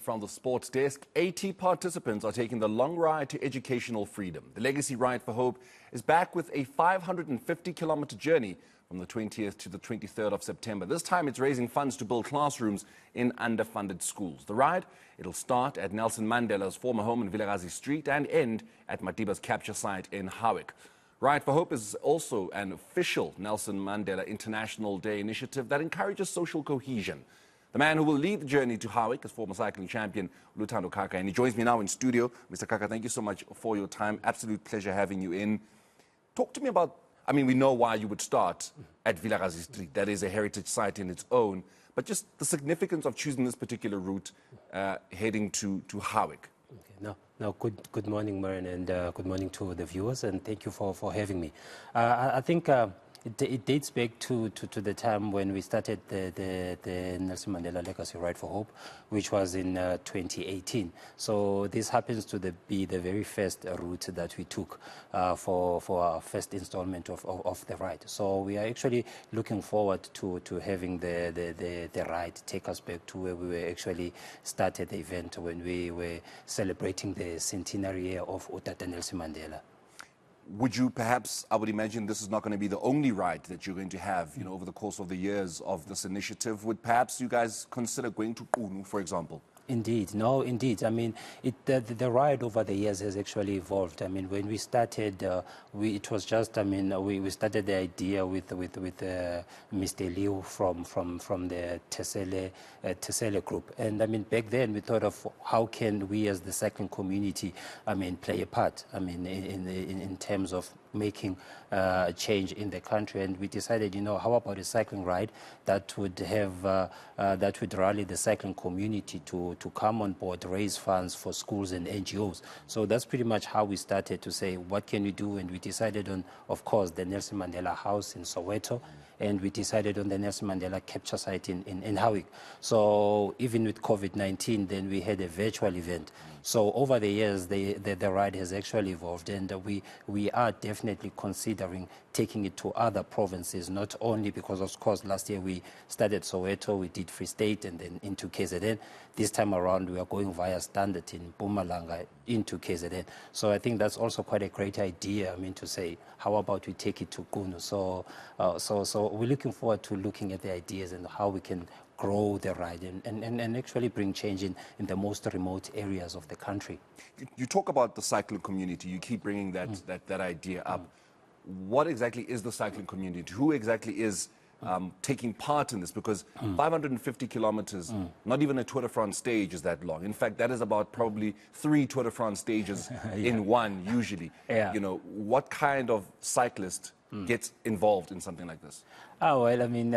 From the sports desk, 80 participants are taking the long ride to educational freedom. The Legacy Ride4Hope is back with a 550-kilometer journey from the 20th to the 23rd of September. This time it's raising funds to build classrooms in underfunded schools. The ride, it'll start at Nelson Mandela's former home in Vilakazi Street and end at Madiba's capture site in Howick. Ride4Hope is also an official Nelson Mandela International Day initiative that encourages social cohesion. The man who will lead the journey to Howick is former cycling champion Luthando Kaka, and he joins me now in studio. Mr. Kaka, thank you so much for your time. Absolute pleasure having you in. Talk to me about, I mean, we know why you would start at Vilakazi Street. That is a heritage site in its own, but just the significance of choosing this particular route heading to Howick. Okay, no, good morning, Marin, and good morning to the viewers, and thank you for having me. I think it dates back to the time when we started the Nelson Mandela Legacy Ride4Hope, which was in 2018. So this happens to be the very first route that we took for our first installment of the ride. So we are actually looking forward to having the ride take us back to where we were actually started the event when we were celebrating the centenary year of Nelson Mandela. Would you perhaps, I would imagine this is not going to be the only ride that you're going to have, you know, over the course of the years of this initiative. Would perhaps you guys consider going to Kunu, for example? Indeed, no, indeed. I mean, the ride over the years has actually evolved. I mean, when we started, it was just, I mean, we started the idea with Mr. Liu from the Tesele group. And I mean, back then we thought of how can we as the cycling community, I mean, play a part, I mean, in terms of making a change in the country. And we decided, you know, how about a cycling ride that would have that would rally the cycling community to come on board, raise funds for schools and NGOs. So that's pretty much how we started to say, what can we do? And we decided on, of course, the Nelson Mandela House in Soweto, and we decided on the Nelson Mandela capture site in Howick. So even with COVID-19, then we had a virtual event. So over the years, the ride has actually evolved, and we are definitely considering taking it to other provinces, not only because, of course, last year we started Soweto, we did Free State, and then into KZN. This time around, we are going via Standard in Mpumalanga into KZN. So I think that's also quite a great idea, I mean, to say, how about we take it to Kunu? So we're looking forward to looking at the ideas and how we can grow the ride and actually bring change in the most remote areas of the country. You talk about the cycling community. You keep bringing that idea up. What exactly is the cycling community? Who exactly is taking part in this? Because 550 kilometers, not even a Tour de France stage is that long. In fact, that is about probably 3 Tour de France stages in one, usually. Yeah. You know, what kind of cyclist gets involved in something like this? Oh, well, I mean,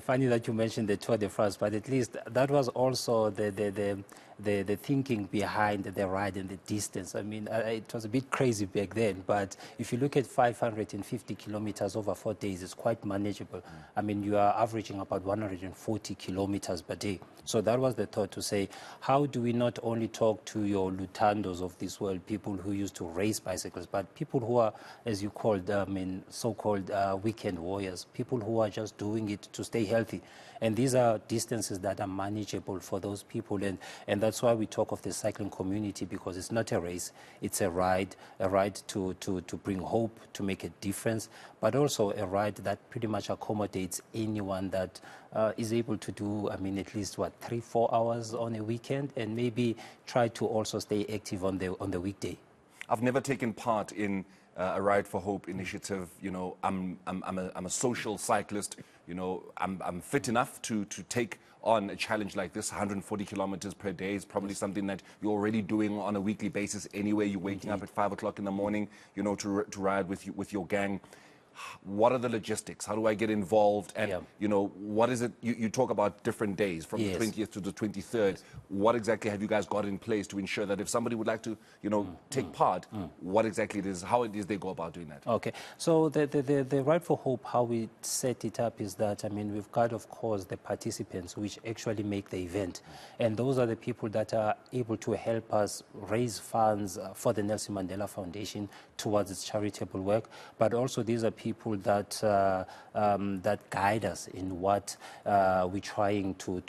funny that you mentioned the Tour de France, but at least that was also the thinking behind the ride and the distance. I mean, it was a bit crazy back then, but if you look at 550 kilometers over 4 days, it's quite manageable. I mean, you are averaging about 140 kilometers per day. So that was the thought, to say, how do we not only talk to your Luthandos of this world, people who used to race bicycles, but people who are, as you called, I mean, so-called weekend warriors, people who are just doing it to stay healthy. And these are distances that are manageable for those people. And that's why we talk of the cycling community, because it's not a race, it's a ride to bring hope, to make a difference, but also a ride that pretty much accommodates anyone that is able to do, I mean, at least, 3-4 hours on a weekend, and maybe try to also stay active on the weekday. I've never taken part in a Ride4Hope initiative. You know, I'm a social cyclist. You know, I'm fit enough to take on a challenge like this. 140 kilometers per day is probably something that you're already doing on a weekly basis anyway. You're waking up at 5 o'clock in the morning, you know, to ride with your gang. What are the logistics? How do I get involved? And, you know, what is it? You talk about different days from the 20th to the 23rd. What exactly have you guys got in place to ensure that if somebody would like to, you know, take part, what exactly it is, how it is they go about doing that? Okay. So the Ride4Hope, how we set it up is that, I mean, we've got, of course, the participants which actually make the event. And those are the people that are able to help us raise funds for the Nelson Mandela Foundation towards its charitable work. But also these are people people that that guide us in what we're trying to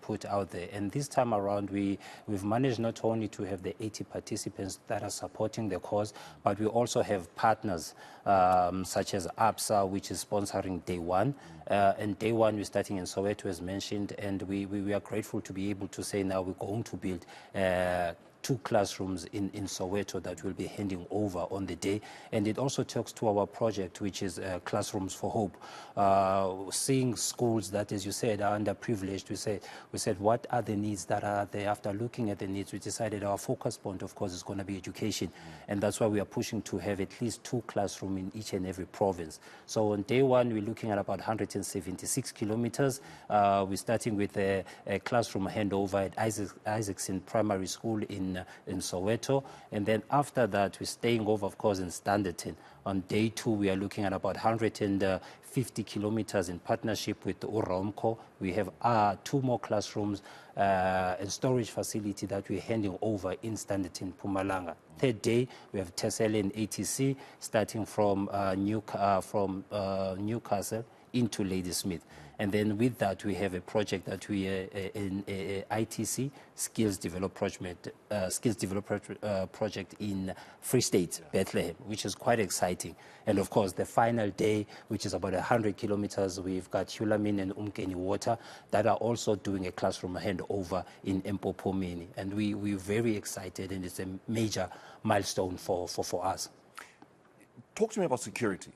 put out there. And this time around, we've managed not only to have the 80 participants that are supporting the cause, but we also have partners such as APSA, which is sponsoring Day One. And Day One, we're starting in Soweto, as mentioned, and we are grateful to be able to say now we're going to build 2 classrooms in Soweto that we'll be handing over on the day. And it also talks to our project, which is Classrooms for Hope. Seeing schools that, as you said, are underprivileged, we said, what are the needs that are there? After looking at the needs, we decided our focus point, of course, is going to be education. And that's why we are pushing to have at least 2 classrooms in each and every province. So on Day One, we're looking at about 176 kilometers. We're starting with a classroom handover at Isaacson Primary School in Soweto, and then after that we're staying over, of course, in Standerton. On Day 2, we are looking at about 150 kilometers in partnership with Uromco. We have 2 more classrooms and storage facility that we're handing over in Standerton, Mpumalanga. Third day, we have TESL and ATC starting from Newcastle into Ladysmith. And then with that, we have a project that we in ITC Skills Develop project in Free State, Bethlehem, which is quite exciting. And of course, the final day, which is about 100 kilometers, we've got Hulamin and Umkeni Water that are also doing a classroom handover in Empopomeni. And we're very excited, and it's a major milestone for us. Talk to me about security.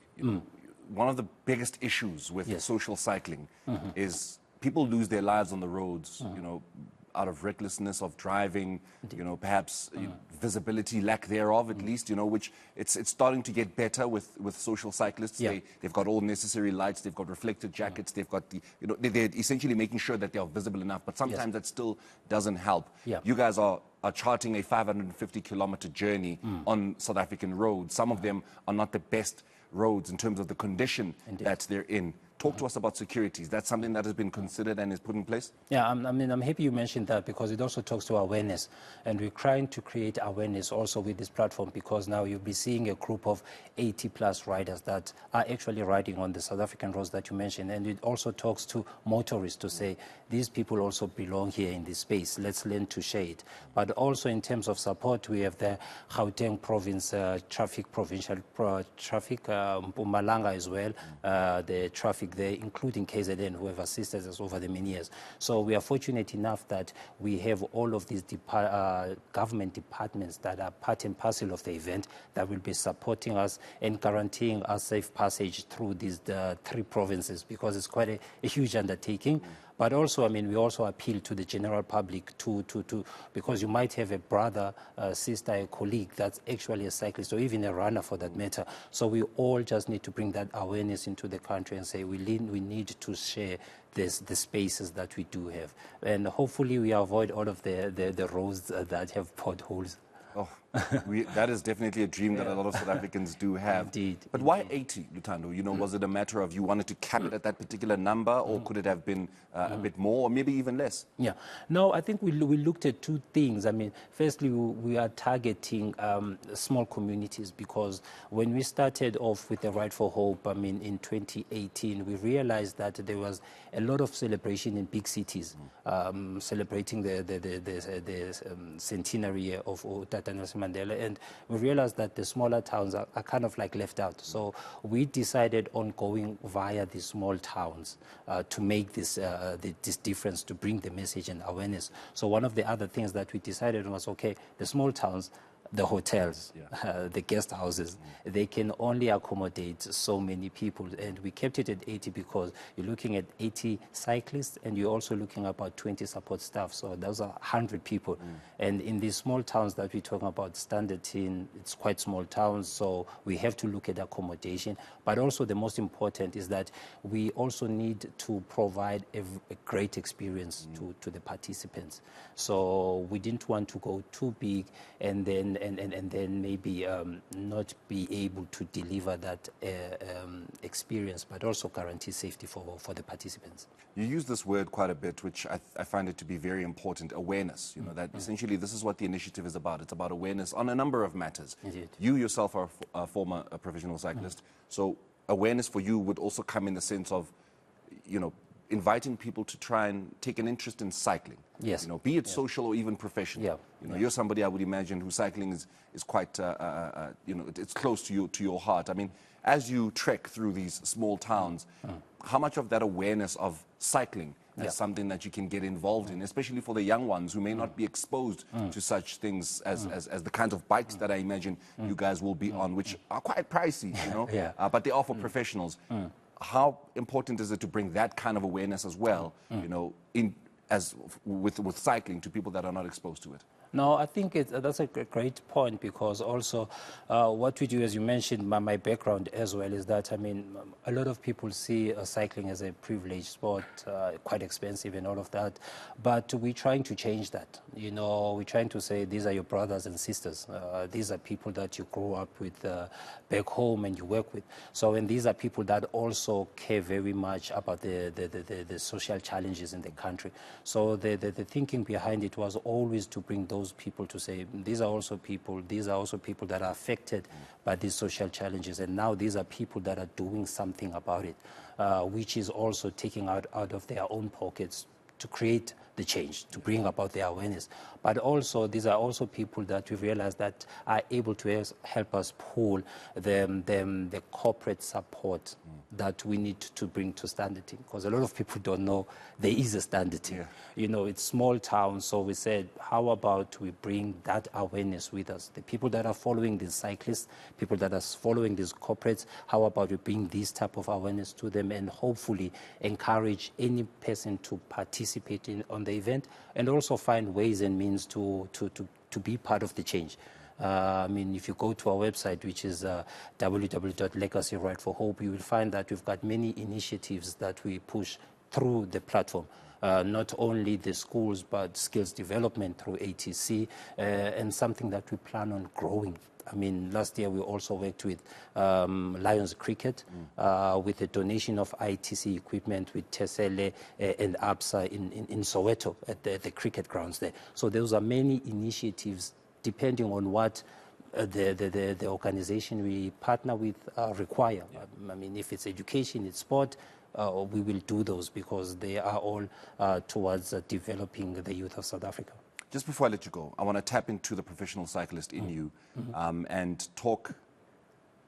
One of the biggest issues with social cycling is people lose their lives on the roads, out of recklessness of driving, perhaps visibility, lack thereof at least, which it's starting to get better with social cyclists. They've got all necessary lights, they've got reflective jackets, they've got they're essentially making sure that they are visible enough, but sometimes that still doesn't help. You guys are charting a 550-kilometer journey on South African roads. Some of them are not the best roads in terms of the condition that they're in. Talk to us about security. Is that something that has been considered and is put in place? Yeah, I'm happy you mentioned that, because it also talks to awareness. And we're trying to create awareness also with this platform, because now you'll be seeing a group of 80-plus riders that are actually riding on the South African roads that you mentioned. And it also talks to motorists to say, these people also belong here in this space. Let's learn to share it. But also in terms of support, we have the Gauteng Province Provincial Traffic, Mpumalanga as well, the traffic there, including KZN, who have assisted us over the many years. So we are fortunate enough that we have all of these government departments that are part and parcel of the event that will be supporting us and guaranteeing us safe passage through these 3 provinces, because it's quite a huge undertaking. But also, we also appeal to the general public because you might have a brother, sister, a colleague that's actually a cyclist, or even a runner for that matter. So we all just need to bring that awareness into the country and say we need to share the spaces that we do have. And hopefully we avoid all of the roads that have potholes. Oh, that is definitely a dream that a lot of South Africans do have. Indeed. But why 80, Luthando? Was it a matter of you wanted to cap it at that particular number, or could it have been a bit more, or maybe even less? Yeah. No, I think we looked at 2 things. Firstly, we are targeting small communities, because when we started off with the Ride for Hope, in 2018, we realized that there was a lot of celebration in big cities, celebrating the centenary year of Nelson Mandela, and we realized that the smaller towns are kind of like left out. So we decided on going via the small towns to make this difference, to bring the message and awareness. So one of the other things that we decided on was, okay, the small towns, the hotels, the guest houses, they can only accommodate so many people. And we kept it at 80 because you're looking at 80 cyclists and you're also looking at about 20 support staff. So those are 100 people. And in these small towns that we're talking about, Standerton, it's quite small towns, so we have to look at accommodation. But also the most important is that we also need to provide a great experience to the participants. So we didn't want to go too big and then maybe not be able to deliver that experience, but also guarantee safety for the participants. You use this word quite a bit, which I find it to be very important, awareness. That essentially this is what the initiative is about. It's about awareness on a number of matters. Indeed. You yourself are a former professional cyclist, so awareness for you would also come in the sense of, inviting people to try and take an interest in cycling. Yes. Be it social or even professional. Yeah. You're somebody I would imagine who cycling is quite, it's close to your heart. I mean, as you trek through these small towns, how much of that awareness of cycling is something that you can get involved in, especially for the young ones who may not be exposed to such things as the kinds of bikes that I imagine you guys will be on, which are quite pricey, but they are for professionals. How important is it to bring that kind of awareness as well, with cycling to people that are not exposed to it? No, I think that's a great point, because also what we do, as you mentioned, my background as well, is that, a lot of people see cycling as a privileged sport, quite expensive and all of that, but we're trying to change that. We're trying to say these are your brothers and sisters. These are people that you grew up with back home and you work with. And these are people that also care very much about the social challenges in the country. So the thinking behind it was always to bring those people to say, these are also people that are affected by these social challenges, and now these are people that are doing something about it, which is also taking out of their own pockets to create the change, to bring about the awareness. But also, these are also people that we realize that are able to help us pull the corporate support that we need to bring to standard team, because a lot of people don't know there is a standard team. It's small towns, so we said, how about we bring that awareness with us? The people that are following these cyclists, people that are following these corporates, how about we bring this type of awareness to them and hopefully encourage any person to participate on the event, and also find ways and means to be part of the change. If you go to our website, which is www.Legacy Ride4Hope, you will find that we've got many initiatives that we push through the platform. Not only the schools, but skills development through ATC, and something that we plan on growing. Last year we also worked with Lions Cricket with a donation of ITC equipment with Tesele and ABSA in Soweto at the cricket grounds there. So those are many initiatives depending on what the organization we partner with require. If it's education, it's sport, we will do those, because they are all towards developing the youth of South Africa. Just before I let you go, I want to tap into the professional cyclist in you and talk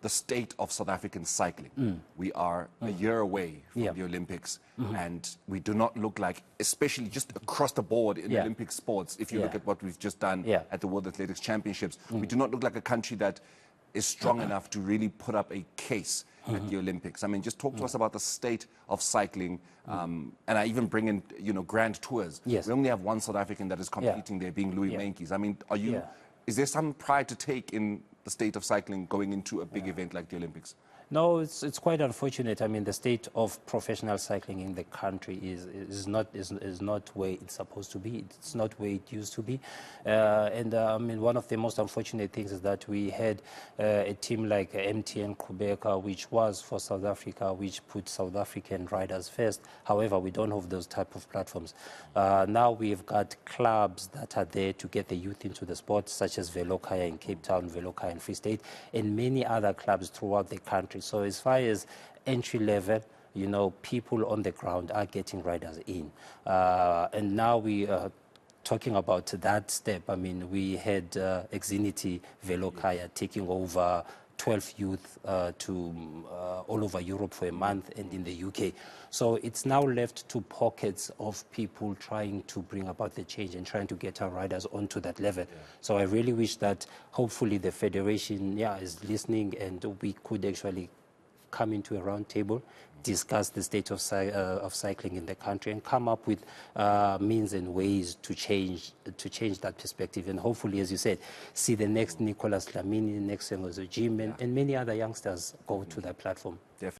the state of South African cycling. We are a year away from the Olympics, and we do not look like, especially just across the board in Olympic sports, if you look at what we've just done at the World Athletics Championships, we do not look like a country that is strong enough to really put up a case at the Olympics. Just talk to us about the state of cycling, and I even bring in, grand tours. Yes. We only have one South African that is competing there, being Louis Meintjes. Is there some pride to take in the state of cycling going into a big event like the Olympics? No, it's quite unfortunate. The state of professional cycling in the country is not where it's supposed to be. It's not where it used to be. One of the most unfortunate things is that we had a team like MTN Quebec, which was for South Africa, which put South African riders first. However, we don't have those type of platforms. Now we've got clubs that are there to get the youth into the sport, such as Vilakazi in Cape Town, Vilakazi in Free State, and many other clubs throughout the country. So as far as entry level, people on the ground are getting riders in. And now we are talking about that step. We had Exinity Vilakazi taking over 12 youth to all over Europe for a month and in the UK. So it's now left to pockets of people trying to bring about the change and trying to get our riders onto that level. So I really wish that hopefully the Federation is listening, and we could actually come into a round table, discuss the state of cycling in the country, and come up with means and ways to change that perspective. And hopefully, as you said, see the next Nicolas Lamini, next Sengozo Jim, and many other youngsters go to that platform.